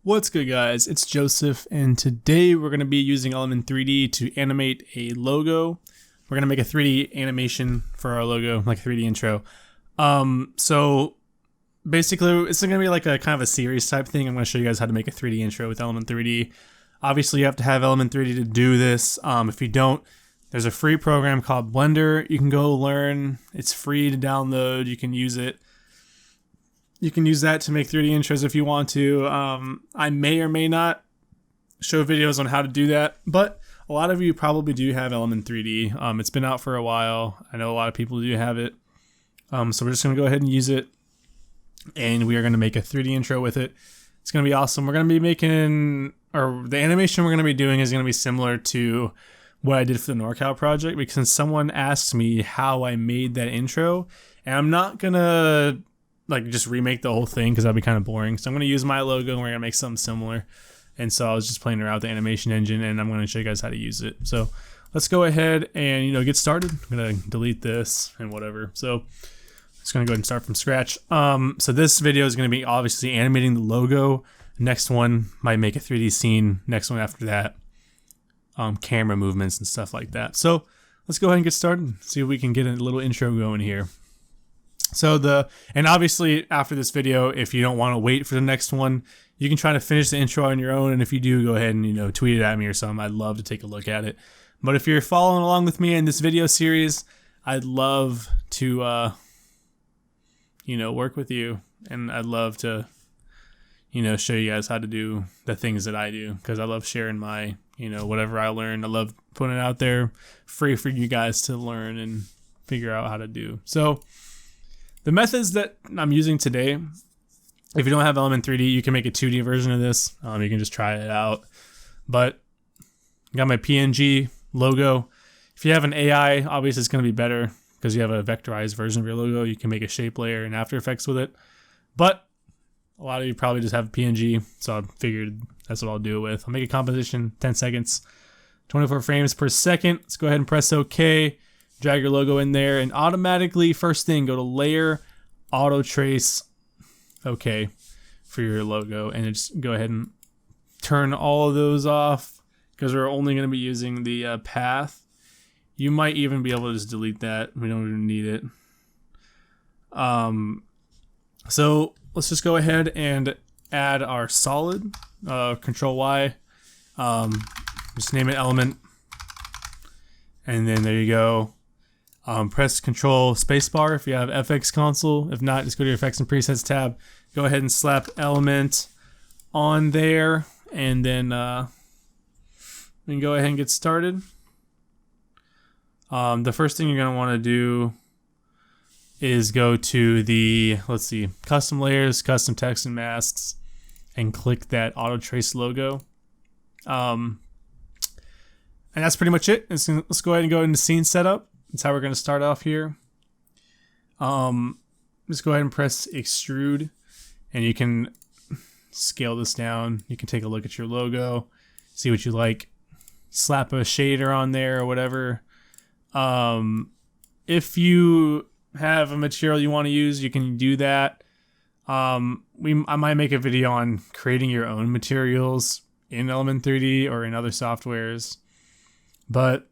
What's good, guys? It's Joseph, and today we're going to be using Element 3D to animate a logo. We're going to make a 3D animation for our logo, like a 3D intro. So basically, it's going to be like a kind of a series type thing. I'm going to show you guys how to make a 3D intro with Element 3D. Obviously, you have to have Element 3D to do this. If you don't, there's a free program called Blender. You can go learn. It's free to download. You can use it. You can use that to make 3D intros if you want to. I may or may not show videos on how to do that, but a lot of you probably do have Element 3D. It's been out for a while. I know a lot of people do have it. So we're just going to go ahead and use it, and we are going to make a 3D intro with it. It's going to be awesome. We're going to be making, or the animation we're going to be doing is going to be similar to what I did for the NorCal project, because someone asked me how I made that intro, and I'm not going to like just remake the whole thing because that'd be kind of boring. So I'm going to use my logo and we're going to make something similar. And so I was just playing around with the animation engine, and I'm going to show you guys how to use it. So let's go ahead and, get started. I'm going to delete this and whatever. So just going to go ahead and start from scratch. So this video is going to be obviously animating the logo. Next one might make a 3D scene. Next one after that, camera movements and stuff like that. So let's go ahead and get started. See if we can get a little intro going here. So and obviously after this video, if you don't want to wait for the next one, you can try to finish the intro on your own. And if you do, go ahead and, tweet it at me or something. I'd love to take a look at it. But if you're following along with me in this video series, I'd love to, work with you. And I'd love to, show you guys how to do the things that I do, because I love sharing my, whatever I learn. I love putting it out there free for you guys to learn and figure out how to do. So the methods that I'm using today, if you don't have Element 3D, you can make a 2D version of this. You can just try it out. But I got my PNG logo. If you have an AI, obviously it's going to be better because you have a vectorized version of your logo. You can make a shape layer in After Effects with it. But a lot of you probably just have a PNG, so I figured that's what I'll do it with. I'll make a composition, 10 seconds, 24 frames per second. Let's go ahead and press OK. Drag your logo in there, and automatically, first thing, go to Layer, Auto Trace, OK, for your logo, and just go ahead and turn all of those off, because we're only going to be using the path. You might even be able to just delete that. We don't even need it. So let's just go ahead and add our solid. Control Y. Just name it Element, and then there you go. Press Control Spacebar if you have FX console. If not, just go to your Effects and Presets tab. Go ahead and slap Element on there, and then we can go ahead and get started. The first thing you're going to want to do is go to the, Custom Layers, Custom Text and Masks, and click that Auto Trace logo. And that's pretty much it. Let's go ahead and go into Scene Setup. That's how we're going to start off here. Just go ahead and press Extrude, and you can scale this down. You can take a look at your logo, see what you like, slap a shader on there or whatever. If you have a material you want to use, you can do that. I might make a video on creating your own materials in Element 3D or in other softwares, but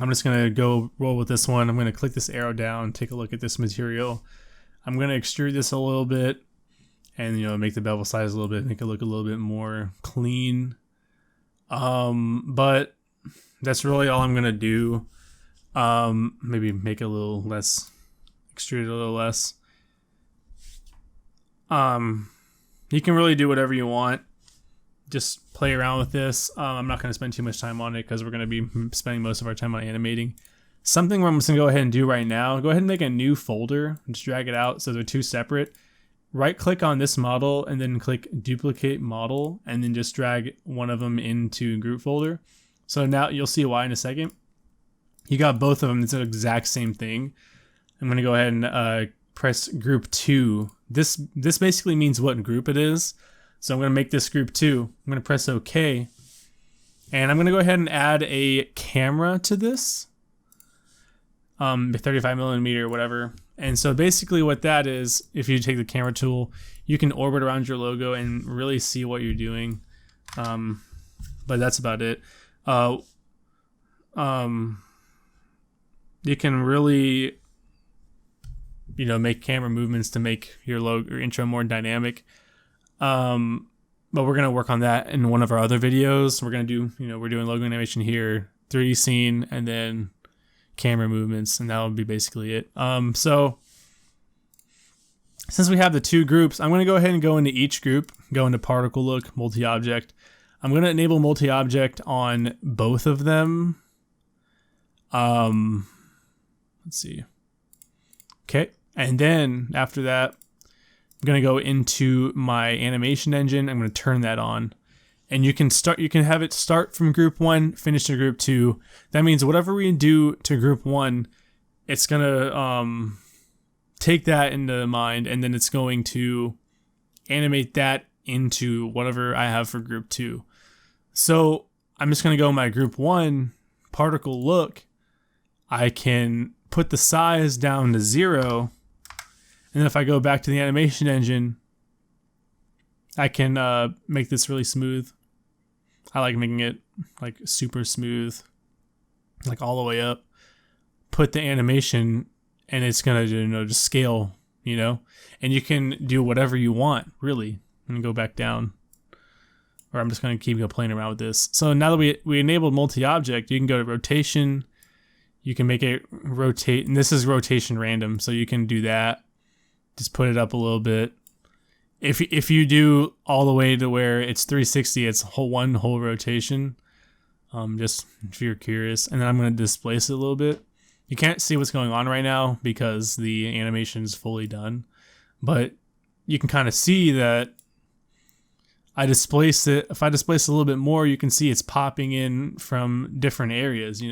I'm just going to go roll with this one. I'm going to click this arrow down, take a look at this material. I'm going to extrude this a little bit and, make the bevel size a little bit, make it look a little bit more clean. But that's really all I'm going to do. Maybe make it a little less, extrude it a little less. You can really do whatever you want. Just play around with this. I'm not going to spend too much time on it because we're going to be spending most of our time on animating. Something I'm just going to go ahead and do right now. Go ahead and make a new folder. Just drag it out so they're two separate. Right click on this model and then click Duplicate Model, and then just drag one of them into group folder. So now you'll see why in a second. You got both of them. It's the exact same thing. I'm going to go ahead and press Group 2. This basically means what group it is. So I'm going to make this group 2. I'm going to press OK. And I'm going to go ahead and add a camera to this. 35mm or whatever. And so basically what that is, if you take the camera tool, you can orbit around your logo and really see what you're doing. But that's about it. You can really, make camera movements to make your logo or intro more dynamic. But we're going to work on that in one of our other videos. We're going to do, we're doing logo animation here, 3D scene, and then camera movements, and that'll be basically it. So since we have the two groups, I'm going to go ahead and go into each group, go into particle look, multi-object. I'm going to enable multi-object on both of them. Let's see. Okay. And then after that, I'm going to go into my animation engine. I'm going to turn that on. And you can have it start from group 1, finish to group 2. That means whatever we do to group 1, it's going to take that into mind, and then it's going to animate that into whatever I have for group 2. So I'm just going to go my group 1 particle look. I can put the size down to 0. And then if I go back to the animation engine, I can make this really smooth. I like making it like super smooth, like all the way up. Put the animation, and it's gonna just scale, and you can do whatever you want, really. And go back down, or I'm just gonna keep playing around with this. So now that we enabled multi-object, you can go to rotation. You can make it rotate, and this is rotation random, so you can do that. Just put it up a little bit. If you do all the way to where it's 360, it's one whole rotation. Just if you're curious. And then I'm going to displace it a little bit. You can't see what's going on right now because the animation is fully done. But you can kind of see that I displace it. If I displace it a little bit more, you can see it's popping in from different areas,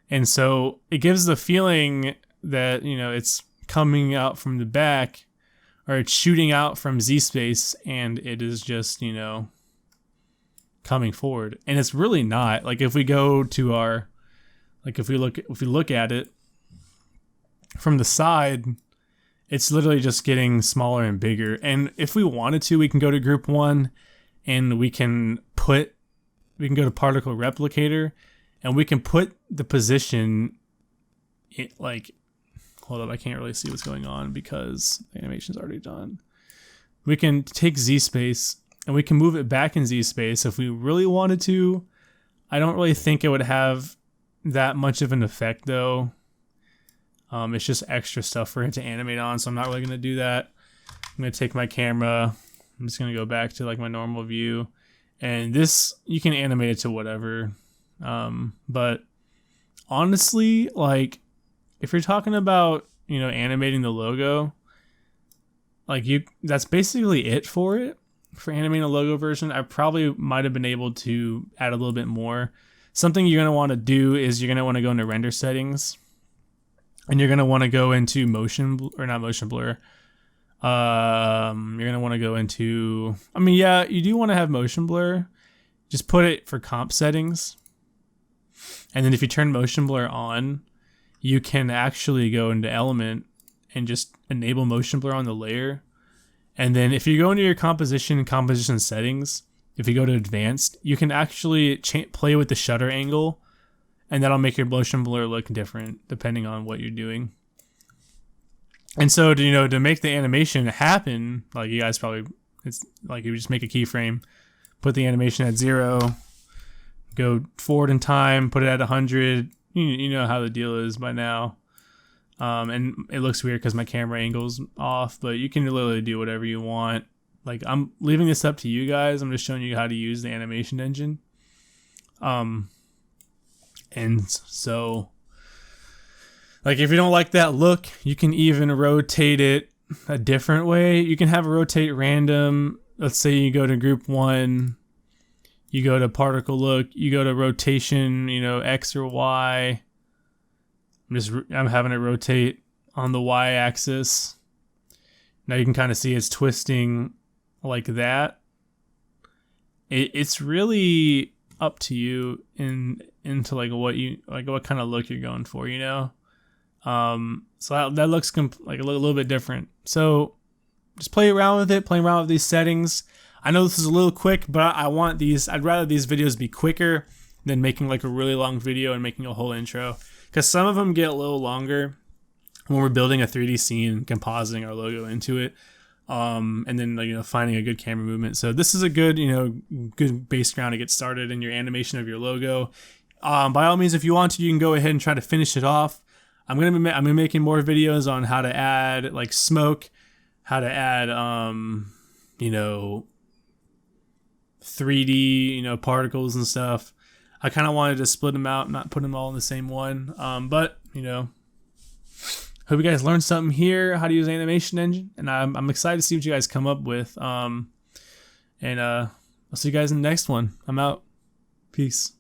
And so it gives the feeling that, it's coming out from the back, or it's shooting out from Z space, and it is just, coming forward. And it's really not. Like if we go to our, if we look at it from the side, it's literally just getting smaller and bigger. And if we wanted to, we can go to group 1, and we can go to particle replicator, and we can put the position hold up, I can't really see what's going on because the animation's already done. We can take Z space, and we can move it back in Z space if we really wanted to. I don't really think it would have that much of an effect though. It's just extra stuff for it to animate on, so I'm not really going to do that. I'm going to take my camera. I'm just going to go back to my normal view. And this, you can animate it to whatever. But honestly, if you're talking about, animating the logo, that's basically it for animating a logo version. I probably might have been able to add a little bit more. Something you're going to want to do is you're going to want to go into render settings, and you're going to want to go into not motion blur. You're going to want to go into, you do want to have motion blur. Just put it for comp settings. And then if you turn motion blur on, you can actually go into element and just enable motion blur on the layer. And then if you go into your composition settings, if you go to advanced, you can actually play with the shutter angle, and that'll make your motion blur look different depending on what you're doing. And so to make the animation happen, you guys probably, it's you just make a keyframe, put the animation at 0, go forward in time, put it at 100. You know how the deal is by now. And it looks weird because my camera angle's off, but you can literally do whatever you want. I'm leaving this up to you guys. I'm just showing you how to use the animation engine. And so, if you don't like that look, you can even rotate it a different way. You can have a rotate random. Let's say you go to group 1, you go to particle look, you go to rotation, X or Y. I'm having it rotate on the Y axis. Now you can kind of see it's twisting like that. It's really up to you into what kind of look you're going for, So that looks like a little bit different. So just play around with it, play around with these settings. I know this is a little quick, but I'd rather these videos be quicker than making like a really long video and making a whole intro. Because some of them get a little longer when we're building a 3D scene and compositing our logo into it. And then, you know, finding a good camera movement. So this is a good, you know, good base ground to get started in your animation of your logo. By all means, if you want to, you can go ahead and try to finish it off. I'm gonna be making more videos on how to add like smoke, how to add you know, 3D, you know, particles and stuff. I kind of wanted to split them out, not put them all in the same one. But you know, hope you guys learned something here, how to use animation engine, and I'm excited to see what you guys come up with. And I'll see you guys in the next one. I'm out. Peace.